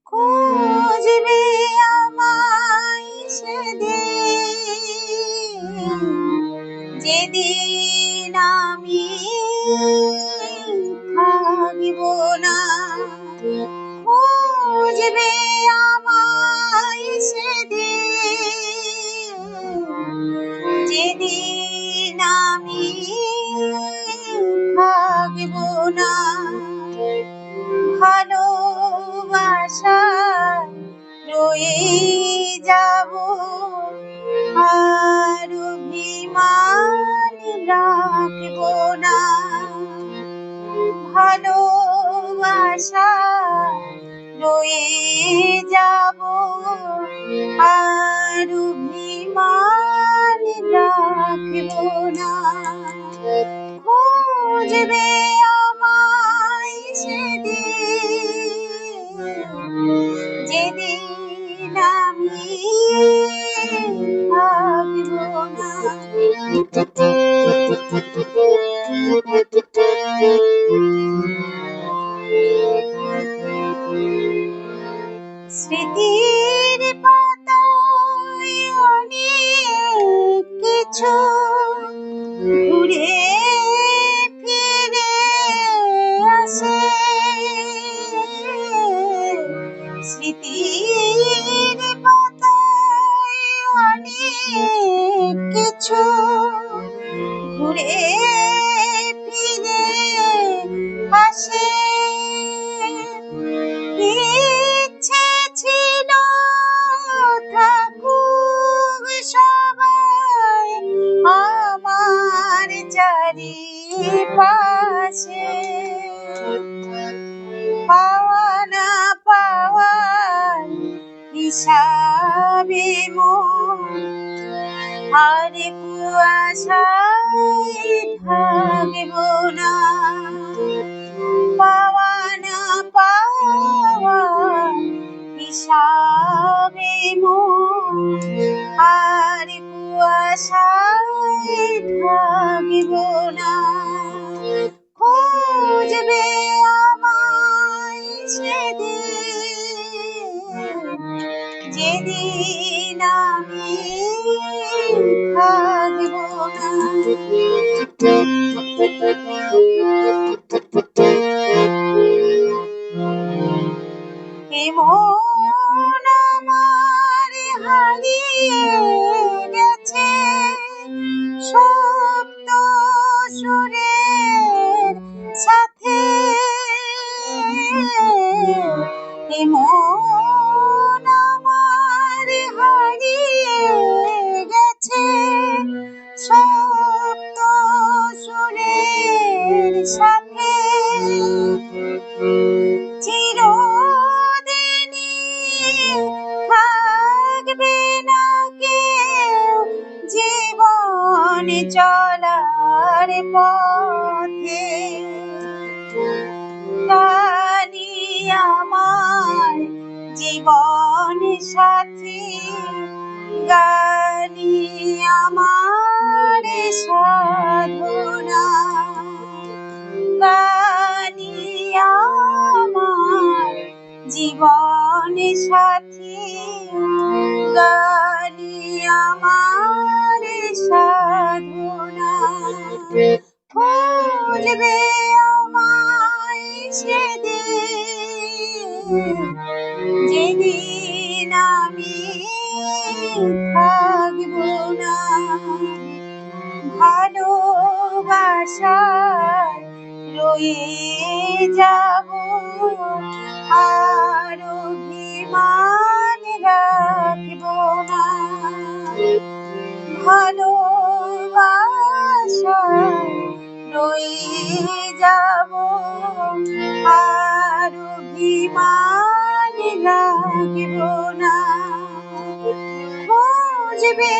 খুঁজবে আমায় সেদিন, যেদিন আমি থাকিব না। খুঁজবে আমায় সেদিন, যেদিন আমি থাকিব না। ভালোবাসা রয়ে যাব আর অভিমান রাখব না। ভালোবাসা রয়ে যাব আর অভিমান রাখব না। খুঁজবে আমায় সেদিন, যেদিন আমি থাকিব না। স্মৃতির পাতায় অনেক কিছু ঘুরে ফিরে আসে। স্মৃতির পাতায় অনেক কিছু ঘুরে ফিরে আসে। ইচ্ছে ছিল থাকুক সবাই আমার চারিপাশে। পাওয়া না পাওয়ার হিসাবে মন আর কুয়াশায় থাকব না। পাওয়া না পাওয়ার হিসাবে মন আর কুয়াশায় থাকব না। খুঁজবে আমায় সেদিন, যেদিন আমি থাকব না। এমন আমার হারিয়ে গেছে সপ্ত সুরের সাথে। এমন আমার হারিয়ে গেছে সপ্ত সুরের সাথে। চিরদিনই থাকবে না কেউ জীবন চলার পথে। গানই আমার জীবন সাথী, গানই আমার সাধনা। গানই আমার জীবন সাথী, গানই আমার সাধনা। খুঁজবে আমায় সেদিন, যেদিন আমি থাকব না। ভালোবাসায় রয়ে যাব আর অভিমান রাখব না। ভালোবাসায় রয়ে যাব আর অভিমান রাখব না। খুঁজবে